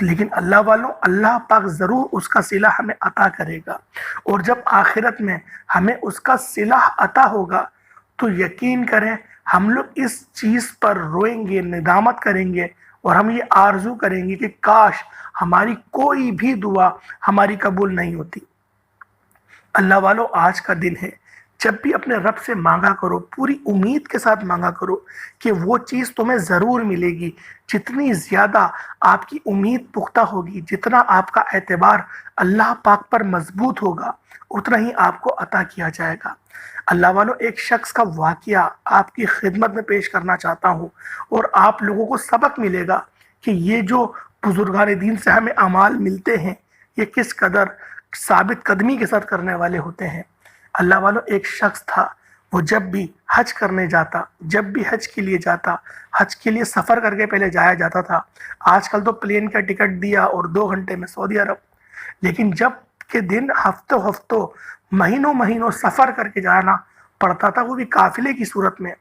لیکن اللہ والوں اللہ پاک ضرور اس کا صلہ ہمیں عطا کرے گا، اور جب آخرت میں ہمیں اس کا صلہ عطا ہوگا تو یقین کریں ہم لوگ اس چیز پر روئیں گے، ندامت کریں گے، اور ہم یہ آرزو کریں گے کہ کاش ہماری کوئی بھی دعا ہماری قبول نہیں ہوتی۔ اللہ والو آج کا دن ہے، جب بھی اپنے رب سے مانگا کرو پوری امید کے ساتھ مانگا کرو کہ وہ چیز تمہیں ضرور ملے گی۔ جتنی زیادہ آپ کی امید پختہ ہوگی، جتنا آپ کا اعتبار اللہ پاک پر مضبوط ہوگا، اتنا ہی آپ کو عطا کیا جائے گا۔ اللہ والو ایک شخص کا واقعہ آپ کی خدمت میں پیش کرنا چاہتا ہوں، اور آپ لوگوں کو سبق ملے گا کہ یہ جو بزرگان دین سے ہمیں اعمال ملتے ہیں یہ کس قدر ثابت قدمی کے ساتھ کرنے والے ہوتے ہیں۔ اللہ والوں ایک شخص تھا، وہ جب بھی حج کرنے جاتا، جب بھی حج کے لیے جاتا، حج کے لیے سفر کر کے پہلے جایا جاتا تھا۔ آج کل تو پلین کا ٹکٹ دیا اور 2 گھنٹے میں سعودی عرب، لیکن جب کے دن ہفتوں مہینوں مہینوں سفر کر کے جانا پڑتا تھا، وہ بھی قافلے کی صورت میں۔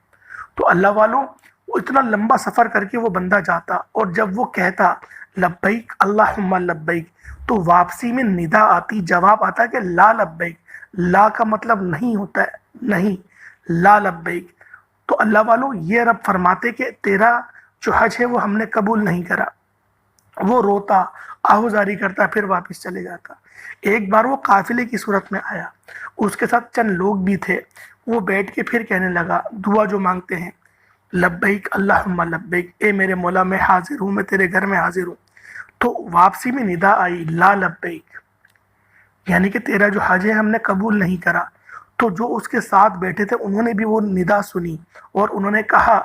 تو اللہ والوں وہ اتنا لمبا سفر کر کے وہ بندہ جاتا، اور جب وہ کہتا لبیک اللہم لبیک، تو واپسی میں ندا آتی، جواب آتا کہ لا لبیک۔ لا کا مطلب نہیں ہوتا ہے نہیں، لا لبیک۔ تو اللہ والوں یہ رب فرماتے کہ تیرا جو حج ہے وہ ہم نے قبول نہیں کرا۔ وہ روتا، آہوزاری کرتا، پھر واپس چلے جاتا۔ ایک بار وہ قافلے کی صورت میں آیا، اس کے ساتھ چند لوگ بھی تھے، وہ بیٹھ کے پھر کہنے لگا دعا جو مانگتے ہیں، لبیک اللہم لبیک، اے میرے مولا میں حاضر ہوں، میں تیرے گھر میں حاضر ہوں۔ تو واپسی میں ندا آئی لا لبیک، یعنی کہ تیرا جو حج ہے ہم نے قبول نہیں کرا۔ تو جو اس کے ساتھ بیٹھے تھے انہوں نے بھی وہ ندا سنی، اور انہوں نے کہا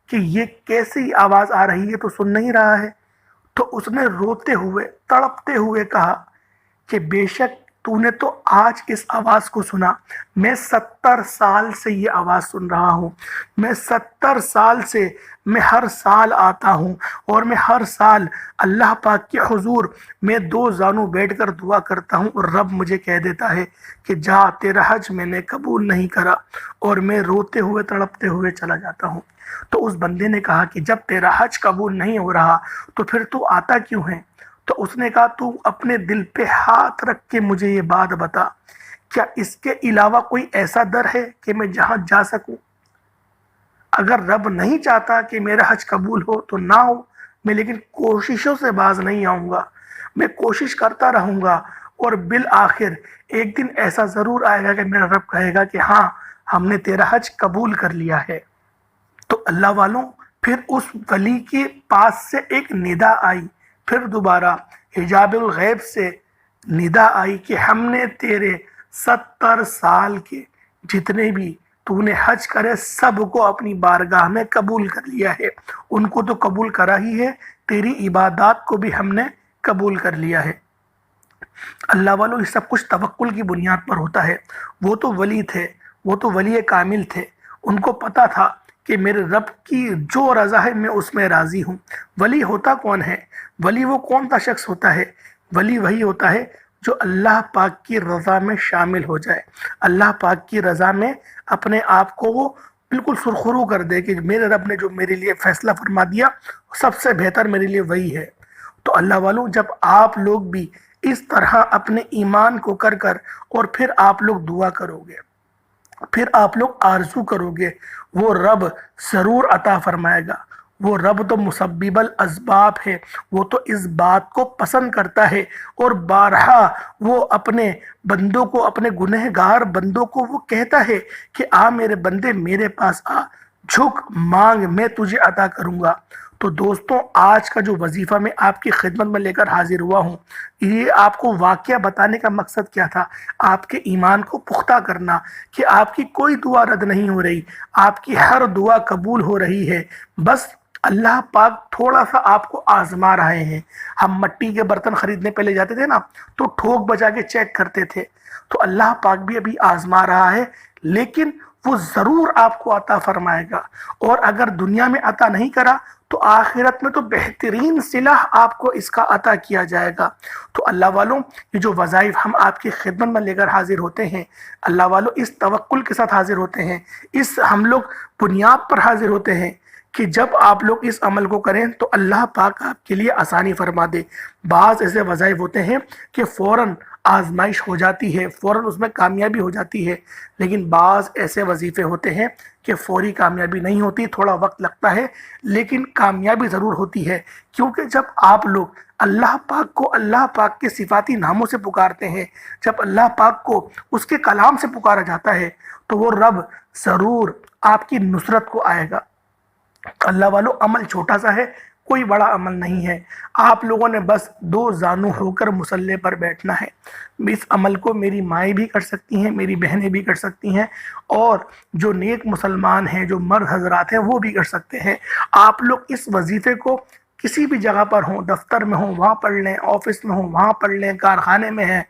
کہ یہ کیسی آواز آ رہی ہے، تو سن نہیں رہا ہے؟ تو اس نے روتے ہوئے تڑپتے ہوئے کہا کہ بے شک تو نے تو آج اس آواز کو سنا، میں 70 سال سے یہ آواز سن رہا ہوں، میں 70 سال سے میں ہر سال آتا ہوں، اور میں ہر سال اللہ پاک کے حضور میں 2 زانوں بیٹھ کر دعا کرتا ہوں، اور رب مجھے کہہ دیتا ہے کہ جا تیرا حج میں نے قبول نہیں کرا، اور میں روتے ہوئے تڑپتے ہوئے چلا جاتا ہوں۔ تو اس بندے نے کہا کہ جب تیرا حج قبول نہیں ہو رہا تو پھر تو آتا کیوں ہے؟ تو اس نے کہا تو اپنے دل پہ ہاتھ رکھ کے مجھے یہ بات بتا، کیا اس کے علاوہ کوئی ایسا در ہے کہ میں جہاں جا سکوں؟ اگر رب نہیں چاہتا کہ میرا حج قبول ہو تو نہ ہو، میں لیکن کوششوں سے باز نہیں آؤں گا، میں کوشش کرتا رہوں گا، اور بالآخر ایک دن ایسا ضرور آئے گا کہ میرا رب کہے گا کہ ہاں ہم نے تیرا حج قبول کر لیا ہے۔ تو اللہ والوں پھر اس ولی کے پاس سے ایک ندا آئی، پھر دوبارہ حجاب الغیب سے ندا آئی کہ ہم نے تیرے 70 سال کے جتنے بھی تو نے حج کرے سب کو اپنی بارگاہ میں قبول کر لیا ہے، ان کو تو قبول کرا ہی ہے، تیری عبادات کو بھی ہم نے قبول کر لیا ہے۔ اللہ والوں یہ سب کچھ توکل کی بنیاد پر ہوتا ہے۔ وہ تو ولی تھے، وہ تو ولی کامل تھے، ان کو پتا تھا کہ میرے رب کی جو رضا ہے میں اس میں راضی ہوں۔ ولی ہوتا کون ہے؟ ولی وہ کون سا شخص ہوتا ہے؟ ولی وہی ہوتا ہے جو اللہ پاک کی رضا میں شامل ہو جائے، اللہ پاک کی رضا میں اپنے آپ کو وہ بالکل سرخرو کر دے کہ میرے رب نے جو میرے لیے فیصلہ فرما دیا سب سے بہتر میرے لیے وہی ہے۔ تو اللہ والوں جب آپ لوگ بھی اس طرح اپنے ایمان کو کر کر اور پھر آپ لوگ دعا کرو گے، پھر آپ لوگ آرزو کرو گے، وہ رب ضرور عطا فرمائے گا۔ وہ رب تو مسبب الاسباب ہے، وہ تو اس بات کو پسند کرتا ہے، اور بارہا وہ اپنے بندوں کو، اپنے گنہگار بندوں کو وہ کہتا ہے کہ آ میرے بندے میرے پاس آ، جھک مانگ، میں تجھے عطا کروں گا۔ تو دوستوں آج کا جو وظیفہ میں آپ کی خدمت میں لے کر حاضر ہوا ہوں، یہ آپ کو واقعہ بتانے کا مقصد کیا تھا؟ آپ کے ایمان کو پختہ کرنا کہ آپ کی کوئی دعا رد نہیں ہو رہی، آپ کی ہر دعا قبول ہو رہی ہے، بس اللہ پاک تھوڑا سا آپ کو آزما رہے ہیں۔ ہم مٹی کے برتن خریدنے پہلے جاتے تھے نا تو ٹھوک بجا کے چیک کرتے تھے، تو اللہ پاک بھی ابھی آزما رہا ہے، لیکن وہ ضرور آپ کو عطا فرمائے گا، اور اگر دنیا میں عطا نہیں کرا تو آخرت میں تو بہترین صلہ آپ کو اس کا عطا کیا جائے گا۔ تو اللہ والوں یہ جو وظائف ہم آپ کی خدمت میں لے کر حاضر ہوتے ہیں، اللہ والوں اس توکل کے ساتھ حاضر ہوتے ہیں، اس ہم لوگ بنیاد پر حاضر ہوتے ہیں کہ جب آپ لوگ اس عمل کو کریں تو اللہ پاک آپ کے لیے آسانی فرما دے۔ بعض ایسے وظائف ہوتے ہیں کہ فوراً آزمائش ہو جاتی ہے، فوراً اس میں کامیابی ہو جاتی ہے، لیکن بعض ایسے وظیفے ہوتے ہیں کہ فوری کامیابی نہیں ہوتی، تھوڑا وقت لگتا ہے لیکن کامیابی ضرور ہوتی ہے۔ کیونکہ جب آپ لوگ اللہ پاک کو اللہ پاک کے صفاتی ناموں سے پکارتے ہیں، جب اللہ پاک کو اس کے کلام سے پکارا جاتا ہے تو وہ رب ضرور آپ کی نصرت کو آئے گا۔ اللہ والو، عمل چھوٹا سا ہے، کوئی بڑا عمل نہیں ہے۔ آپ لوگوں نے بس دو زانو ہو کر مصلی پر بیٹھنا ہے۔ اس عمل کو میری مائیں بھی کر سکتی ہیں، میری بہنیں بھی کر سکتی ہیں، اور جو نیک مسلمان ہیں، جو مرد حضرات ہیں، وہ بھی کر سکتے ہیں۔ آپ لوگ اس وظیفے کو کسی بھی جگہ پر ہوں، دفتر میں ہوں وہاں پڑھ لیں، آفس میں ہوں وہاں پڑھ لیں، کارخانے میں ہیں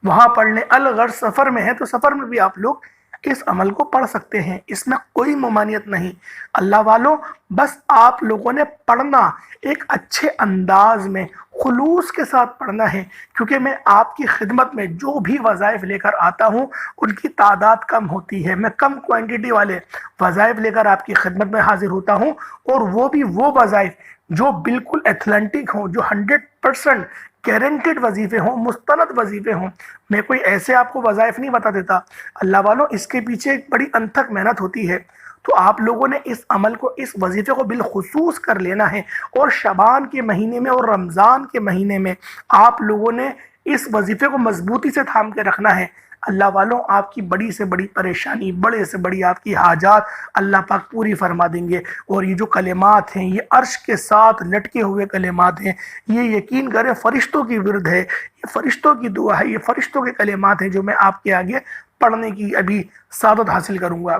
وہاں پڑھ لیں، الغرض سفر میں ہیں تو سفر میں بھی آپ لوگ اس عمل کو پڑھ سکتے ہیں، اس میں کوئی ممانعت نہیں۔ اللہ والوں، بس آپ لوگوں نے پڑھنا ایک اچھے انداز میں خلوص کے ساتھ پڑھنا ہے، کیونکہ میں آپ کی خدمت میں جو بھی وظائف لے کر آتا ہوں ان کی تعداد کم ہوتی ہے، میں کم کوانٹیٹی والے وظائف لے کر آپ کی خدمت میں حاضر ہوتا ہوں، اور وہ بھی وہ وظائف جو بالکل ایتھلنٹک ہوں، جو 100% گارنٹیڈ وظیفے ہوں، مستند وظیفے ہوں۔ میں کوئی ایسے آپ کو وظائف نہیں بتا دیتا۔ اللہ والوں، اس کے پیچھے ایک بڑی انتھک محنت ہوتی ہے، تو آپ لوگوں نے اس عمل کو، اس وظیفے کو بالخصوص کر لینا ہے، اور شعبان کے مہینے میں اور رمضان کے مہینے میں آپ لوگوں نے اس وظیفے کو مضبوطی سے تھام کے رکھنا ہے۔ اللہ والوں، آپ کی بڑی سے بڑی پریشانی، بڑے سے بڑی آپ کی حاجات اللہ پاک پوری فرما دیں گے۔ اور یہ جو کلمات ہیں، یہ عرش کے ساتھ لٹکے ہوئے کلمات ہیں، یہ یقین کریں فرشتوں کی ورد ہے، یہ فرشتوں کی دعا ہے، یہ فرشتوں کے کلمات ہیں جو میں آپ کے آگے پڑھنے کی ابھی سعادت حاصل کروں گا۔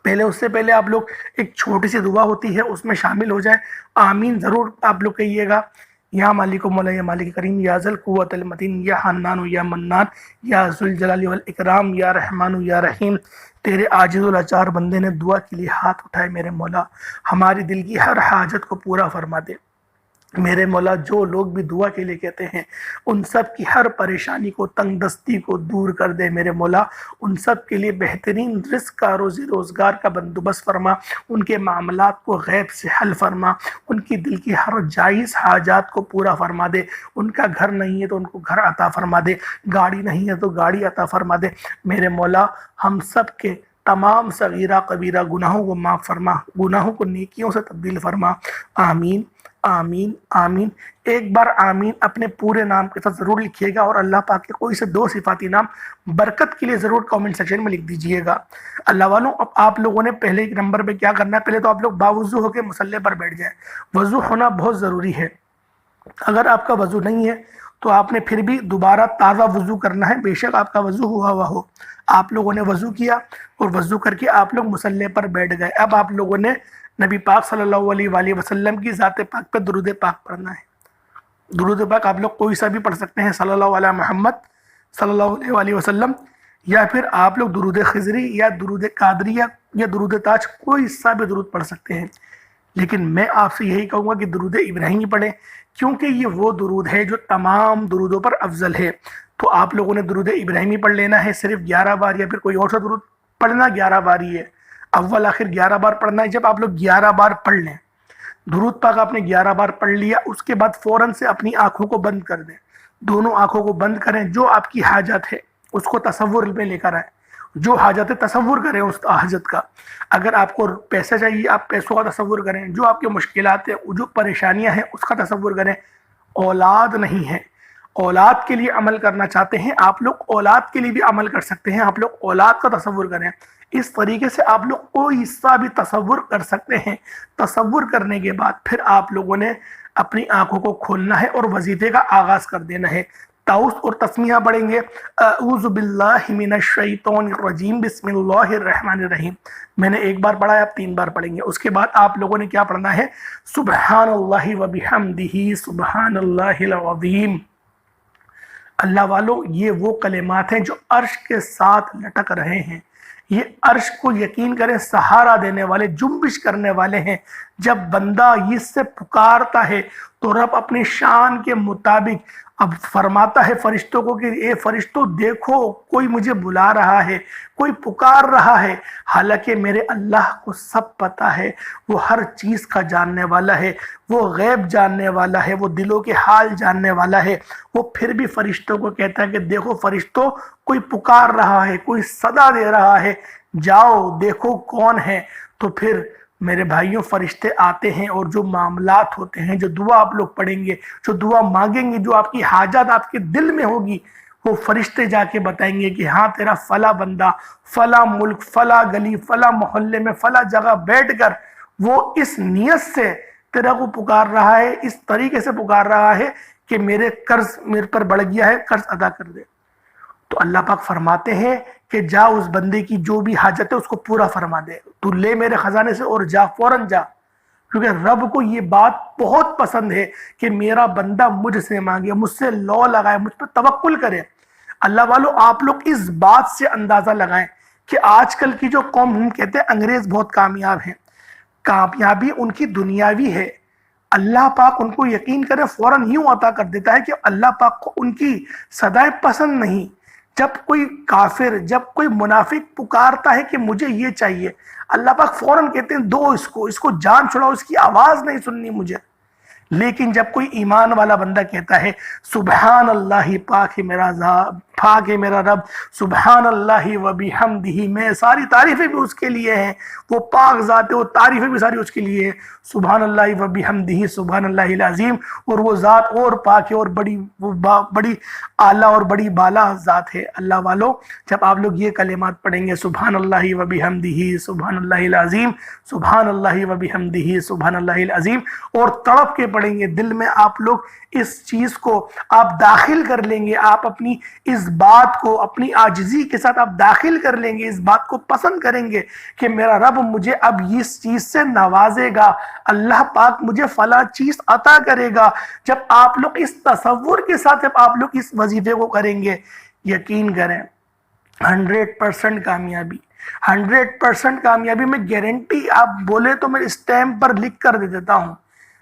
اس سے پہلے آپ لوگ ایک چھوٹی سی دعا ہوتی ہے، اس میں شامل ہو جائیں۔ آمین ضرور آپ لوگ کہیے گا۔ یا مالک مولا، یا مالک کریم، یا ذل قوت المتین، یا حنان یا منان، یا ذوالجلال والاکرام، یا رحمان یا رحیم۔ تیرے عاجز اللاچار بندے نے دعا کے لیے ہاتھ اٹھائے، میرے مولا ہماری دل کی ہر حاجت کو پورا فرما دے۔ میرے مولا، جو لوگ بھی دعا کے لیے کہتے ہیں ان سب کی ہر پریشانی کو، تنگ دستی کو دور کر دے میرے مولا۔ ان سب کے لیے بہترین رزق کا، روزی روزگار کا بندوبست فرما، ان کے معاملات کو غیب سے حل فرما، ان کی دل کی ہر جائز حاجات کو پورا فرما دے۔ ان کا گھر نہیں ہے تو ان کو گھر عطا فرما دے، گاڑی نہیں ہے تو گاڑی عطا فرما دے۔ میرے مولا، ہم سب کے تمام صغیرہ کبیرہ گناہوں کو معاف فرما، گناہوں کو نیکیوں سے تبدیل فرما۔ آمین آمین آمین۔ ایک بار آمین اپنے پورے نام کے ساتھ ضرور لکھیے گا، اور اللہ پاک کے کوئی سے دو صفاتی نام برکت کے لیے ضرور کامنٹ سیکشن میں لکھ دیجئے گا۔ اللہ والوں، اب آپ لوگوں نے پہلے ایک نمبر پہ کیا کرنا ہے، پہلے تو آپ لوگ باوضو ہو کے مصلی پر بیٹھ جائیں۔ وضو ہونا بہت ضروری ہے۔ اگر آپ کا وضو نہیں ہے تو آپ نے پھر بھی دوبارہ تازہ وضو کرنا ہے، بے شک آپ کا وضو ہوا ہوا ہو۔ آپ لوگوں نے وضو کیا اور وضو کر کے آپ لوگ مصلی پر بیٹھ گئے۔ اب آپ لوگوں نے نبی پاک صلی اللہ علیہ وآلہ وسلم کی ذات پاک پہ درود پاک پڑھنا ہے۔ درود پاک آپ لوگ کوئی سا بھی پڑھ سکتے ہیں، صلی اللہ علیہ محمد صلی اللہ علیہ وآلہ وسلم، یا پھر آپ لوگ درود خضری یا درود قادری یا درود تاج، کوئی سا بھی درود پڑھ سکتے ہیں۔ لیکن میں آپ سے یہی کہوں گا کہ درود ابراہیمی پڑھیں، کیونکہ یہ وہ درود ہے جو تمام درودوں پر افضل ہے۔ تو آپ لوگوں نے درود ابراہیمی پڑھ لینا ہے، صرف 11 بار، یا پھر کوئی اور سا درود پڑھنا 11 بار ہی ہے، اول آخر 11 بار پڑھنا ہے۔ جب آپ لوگ 11 بار پڑھ لیں، درود پاک آپ نے 11 بار پڑھ لیا، اس کے بعد فوراً سے اپنی آنکھوں کو بند کر دیں، دونوں آنکھوں کو بند کریں، جو آپ کی حاجت ہے اس کو تصور میں لے کر آئیں، جو حاجت ہے تصور کریں اس حاجت کا۔ اگر آپ کو پیسہ چاہیے، آپ پیسوں کا تصور کریں، جو آپ کے مشکلات ہیں، جو پریشانیاں ہیں، اس کا تصور کریں۔ اولاد نہیں ہے، اولاد کے لیے عمل کرنا چاہتے ہیں آپ لوگ، اولاد کے لیے بھی عمل کر سکتے ہیں، آپ لوگ اولاد کا تصور کریں۔ اس طریقے سے آپ لوگ کوئی حصہ بھی تصور کر سکتے ہیں۔ تصور کرنے کے بعد پھر آپ لوگوں نے اپنی آنکھوں کو کھولنا ہے اور وظیفے کا آغاز کر دینا ہے۔ تعوذ اور تسمیہ پڑھیں گے، اعوذ باللہ من الشیطان الرجیم، بسم اللہ الرحمن الرحیم۔ میں نے ایک بار پڑھا ہے، آپ 3 بار پڑھیں گے۔ اس کے بعد آپ لوگوں نے کیا پڑھنا ہے، سبحان اللہ وبحمدہ سبحان اللہ العظیم۔ اللہ والوں، یہ وہ کلمات ہیں جو عرش کے ساتھ لٹک رہے ہیں، یہ عرش کو یقین کریں سہارا دینے والے، جنبش کرنے والے ہیں۔ جب بندہ اس سے پکارتا ہے تو رب اپنے شان کے مطابق اب فرماتا ہے فرشتوں کو کہ اے فرشتوں دیکھو، کوئی مجھے بلا رہا ہے، کوئی پکار رہا ہے، حالانکہ میرے اللہ کو سب پتا ہے، وہ ہر چیز کا جاننے والا ہے، وہ غیب جاننے والا ہے، وہ دلوں کے حال جاننے والا ہے۔ وہ پھر بھی فرشتوں کو کہتا ہے کہ دیکھو فرشتوں، کوئی پکار رہا ہے، کوئی صدا دے رہا ہے، جاؤ دیکھو کون ہے۔ تو پھر میرے بھائیوں فرشتے آتے ہیں، اور جو معاملات ہوتے ہیں، جو دعا آپ لوگ پڑھیں گے، جو دعا مانگیں گے، جو آپ کی حاجات آپ کے دل میں ہوگی، وہ فرشتے جا کے بتائیں گے کہ ہاں تیرا فلاں بندہ فلاں ملک فلاں گلی فلاں محلے میں فلاں جگہ بیٹھ کر وہ اس نیت سے تیرا کو پکار رہا ہے، اس طریقے سے پکار رہا ہے کہ میرے قرض میرے پر بڑھ گیا ہے، قرض ادا کر دے۔ تو اللہ پاک فرماتے ہیں کہ جا اس بندے کی جو بھی حاجت ہے اس کو پورا فرما دے، تو لے میرے خزانے سے اور جا، فوراً جا، کیونکہ رب کو یہ بات بہت پسند ہے کہ میرا بندہ مجھ سے مانگے، مجھ سے لو لگائے، مجھ پر توکل کرے۔ اللہ والو آپ لوگ اس بات سے اندازہ لگائیں کہ آج کل کی جو قوم ہم کہتے ہیں انگریز بہت کامیاب ہیں، کامیابی ان کی دنیاوی ہے، اللہ پاک ان کو یقین کرے فوراً یوں عطا کر دیتا ہے کہ اللہ پاک کو ان کی صدائیں پسند نہیں۔ جب کوئی کافر، جب کوئی منافق پکارتا ہے کہ مجھے یہ چاہیے، اللہ پاک فوراً کہتے ہیں دو اس کو جان چھڑاؤ، اس کی آواز نہیں سننی مجھے۔ لیکن جب کوئی ایمان والا بندہ کہتا ہے سبحان اللہ، پاک ہے میرا پاک ہے میرا رب، سبحان اللہ و بحمدہ، میں ساری تعریفیں بھی اس کے لیے ہیں، وہ پاک ذات ہے، وہ تعریفیں بھی ساری اس کے لیے ہیں، سبحان اللہ و بحمدہ سبحان اللہ العظیم، اور وہ ذات اور پاک ہے اور بڑی اعلیٰ اور بڑی بالا ذات ہے۔ اللہ والو جب آپ لوگ یہ کلمات پڑھیں گے سبحان اللہ و بحمدہ سبحان اللہ العظیم، سبحان اللہ و بحمدہ سبحان اللہ العظیم، اور تڑپ کے پڑھیں گے، دل میں آپ لوگ اس چیز کو آپ داخل کر لیں گے، آپ اپنی اس بات کو اپنی عاجزی کے ساتھ آپ داخل کر لیں گے، اس بات کو پسند کریں گے کہ میرا رب مجھے اب اس چیز سے نوازے گا، اللہ پاک مجھے فلاں چیز عطا کرے گا۔ جب آپ لوگ اس تصور کے ساتھ جب آپ لوگ اس وظیفے کو کریں گے، یقین کریں 100% کامیابی، 100% کامیابی میں گارنٹی، آپ بولے تو میں اسٹیمپ پر لکھ کر دے دیتا ہوں،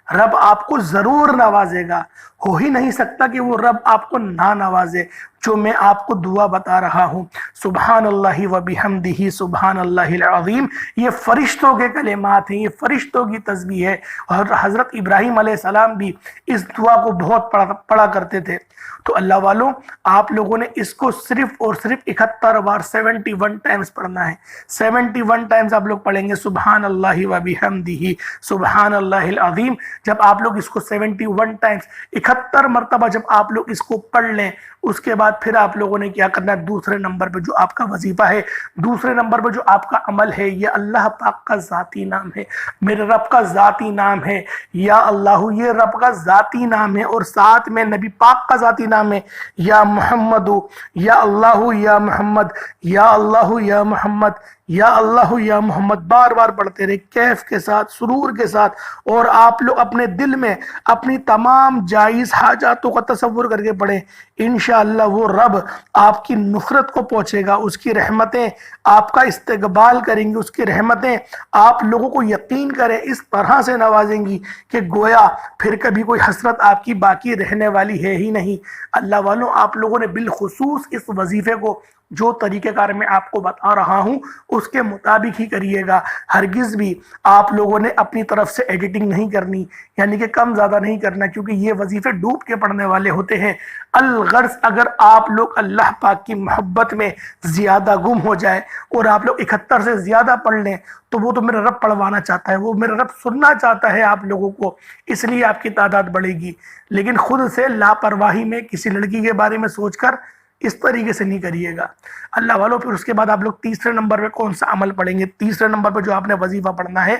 رب آپ کو ضرور نوازے گا۔ ہو ہی نہیں سکتا کہ وہ رب آپ کو نہ نوازے۔ جو میں آپ کو دعا بتا رہا ہوں سبحان اللہ و بحمدہ سبحان اللہ العظیم، یہ فرشتوں کے کلمات ہیں، یہ فرشتوں کی تسبیح ہے، اور حضرت ابراہیم علیہ السلام بھی اس دعا کو بہت پڑھا کرتے تھے۔ تو اللہ والوں آپ لوگوں نے اس کو صرف اور صرف 71 بار 71 ٹائمز پڑھنا ہے، 71 ٹائمز آپ لوگ پڑھیں گے سبحان اللہ و بحمدہ سبحان اللہ العظیم۔ جب آپ لوگ اس کو 71 ٹائمز 71 مرتبہ جب آپ لوگ اس کو پڑھ لیں، اس کے بعد پھر آپ لوگوں نے کیا کرنا ہے، دوسرے نمبر پہ جو آپ کا وظیفہ ہے، دوسرے نمبر پہ جو آپ کا عمل ہے، یہ اللہ پاک کا ذاتی نام ہے، میرے رب کا ذاتی نام ہے، یا اللہ یہ رب کا ذاتی نام ہے، اور ساتھ میں نبی پاک کا ذاتی نام ہے، یا محمد، یا اللہ یا محمد، یا اللہ یا محمد، یا اللہ یا محمد، بار بار پڑھتے رہے کیف کے ساتھ، سرور کے ساتھ، اور آپ لوگ اپنے دل میں اپنی تمام جائز حاجاتوں کا تصور کر کے پڑھیں، انشاءاللہ وہ رب آپ کی نصرت کو پہنچے گا، اس کی رحمتیں آپ کا استقبال کریں گی، اس کی رحمتیں آپ لوگوں کو یقین کریں اس طرح سے نوازیں گی کہ گویا پھر کبھی کوئی حسرت آپ کی باقی رہنے والی ہے ہی نہیں۔ اللہ والوں آپ لوگوں نے بالخصوص اس وظیفے کو جو طریقہ کار میں آپ کو بتا رہا ہوں اس کے مطابق ہی کریے گا، ہرگز بھی آپ لوگوں نے اپنی طرف سے ایڈیٹنگ نہیں کرنی، یعنی کہ کم زیادہ نہیں کرنا، کیونکہ یہ وظیفے ڈوب کے پڑھنے والے ہوتے ہیں۔ الغرض اگر آپ لوگ اللہ پاک کی محبت میں زیادہ گم ہو جائے اور آپ لوگ 71 سے زیادہ پڑھ لیں تو وہ تو میرا رب پڑھوانا چاہتا ہے، وہ میرا رب سننا چاہتا ہے آپ لوگوں کو، اس لیے آپ کی تعداد بڑھے گی، لیکن خود سے لاپرواہی میں کسی لڑکی کے بارے میں سوچ کر اس طریقے سے نہیں کریے گا۔ اللہ والوں پھر اس کے بعد آپ لوگ تیسرے نمبر پہ کون سا عمل پڑھیں گے؟ تیسرے نمبر پہ جو آپ نے وظیفہ پڑھنا ہے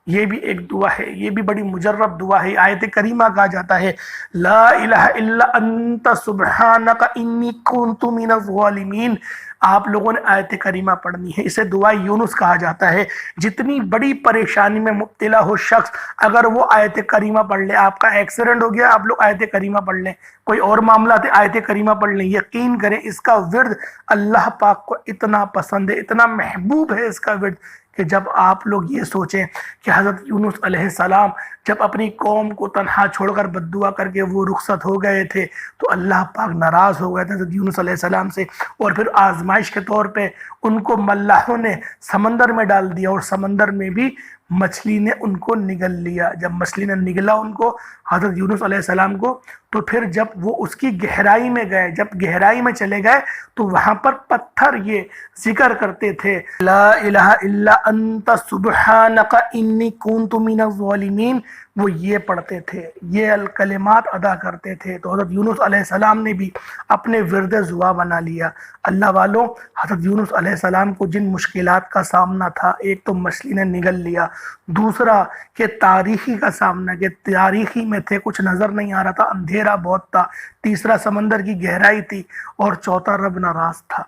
یہ بھی ایک دعا ہے، یہ بھی بڑی مجرب دعا ہے، آیت کریمہ کہا جاتا ہے لا الہ الا انت سبحانک انی کنت من الظالمین۔ آپ لوگوں نے آیت کریمہ پڑھنی ہے، اسے دعا یونس کہا جاتا ہے۔ جتنی بڑی پریشانی میں مبتلا ہو شخص اگر وہ آیت کریمہ پڑھ لے، آپ کا ایکسیڈنٹ ہو گیا آپ لوگ آیت کریمہ پڑھ لیں، کوئی اور معاملہ تھے آیت کریمہ پڑھ لیں، یقین کریں اس کا ورد اللہ پاک کو اتنا پسند ہے، اتنا محبوب ہے اس کا ورد کہ جب آپ لوگ یہ سوچیں کہ حضرت یونس علیہ السلام جب اپنی قوم کو تنہا چھوڑ کر بد دعا کر کے وہ رخصت ہو گئے تھے تو اللہ پاک ناراض ہو گئے تھے حضرت یونس علیہ السلام سے، اور پھر آزمائش کے طور پہ ان کو ملاحوں نے سمندر میں ڈال دیا، اور سمندر میں بھی مچھلی نے ان کو نگل لیا۔ جب مچھلی نے نگلا ان کو، حضرت یونس علیہ السلام کو، تو پھر جب وہ اس کی گہرائی میں گئے، جب گہرائی میں چلے گئے تو وہاں پر پتھر یہ ذکر کرتے تھے، لا الہ الا انت سبحانک انی کنت من الظالمین، وہ یہ پڑھتے تھے، یہ الکلمات ادا کرتے تھے۔ تو حضرت یونس علیہ السلام نے بھی اپنے ورد زباں بنا لیا۔ اللہ والوں، حضرت یونس علیہ السلام کو جن مشکلات کا سامنا تھا، ایک تو مچھلی نے نگل لیا، دوسرا کہ تاریخی کا سامنا، کہ تاریخی میں تھے، کچھ نظر نہیں آ رہا تھا، اندھیرا بہت تھا، تیسرا سمندر کی گہرائی تھی، اور چوتھا رب ناراض تھا۔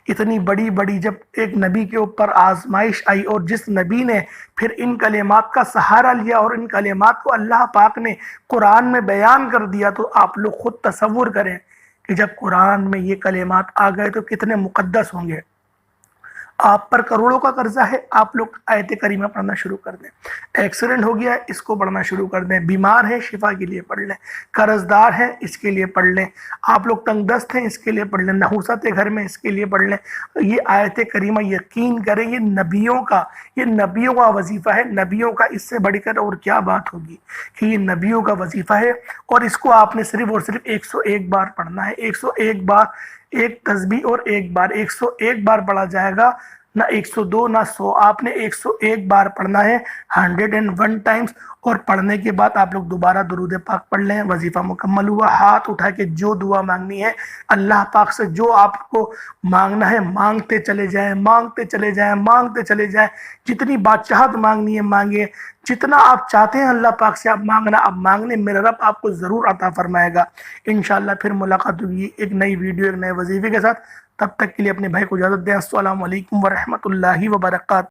اتنی بڑی بڑی جب ایک نبی کے اوپر آزمائش آئی، اور جس نبی نے پھر ان کلمات کا سہارا لیا اور ان کلمات کو اللہ پاک نے قرآن میں بیان کر دیا، تو آپ لوگ خود تصور کریں کہ جب قرآن میں یہ کلمات آ گئے تو کتنے مقدس ہوں گے۔ آپ پر کروڑوں کا قرضہ ہے، آپ لوگ آیت کریمہ پڑھنا شروع کر دیں۔ ایکسیڈنٹ ہو گیا ہے، اس کو پڑھنا شروع کر دیں۔ بیمار ہیں، شفا کے لیے پڑھ لیں۔ قرض دار ہیں، اس کے لیے پڑھ لیں۔ آپ لوگ تنگ دست ہیں، اس کے لیے پڑھ لیں۔ نحوست ہے گھر میں، اس کے لیے پڑھ لیں۔ یہ آیت کریمہ یقین کریں یہ نبیوں کا وظیفہ ہے۔ نبیوں کا اس سے بڑھ کر اور کیا بات ہوگی کہ یہ نبیوں کا وظیفہ ہے، اور اس کو آپ نے صرف اور صرف 101 بار پڑھنا ہے۔ 101 بار، ایک تسبیح اور ایک بار، 101 بار پڑھا جائے گا، نہ 102 نہ 100، آپ نے 101 بار پڑھنا ہے، 101 ٹائمز۔ اور پڑھنے کے بعد آپ لوگ دوبارہ درود پاک پڑھ لیں، وظیفہ مکمل ہوا۔ ہاتھ اٹھا کے جو دعا مانگنی ہے اللہ پاک سے، جو آپ کو مانگنا ہے مانگتے چلے جائیں، مانگتے چلے جائیں، مانگتے چلے جائیں۔ جتنی بادشاہت مانگنی ہے مانگیں، جتنا آپ چاہتے ہیں اللہ پاک سے آپ مانگنا، اب مانگنے میرا رب آپ کو ضرور عطا فرمائے گا۔ انشاءاللہ پھر ملاقات ہوگی ایک نئی ویڈیو، ایک نئے وظیفے کے ساتھ۔ تب تک کے لیے اپنے بھائی کو اجازت دیں۔ السلام علیکم ورحمۃ اللہ وبرکاتہ۔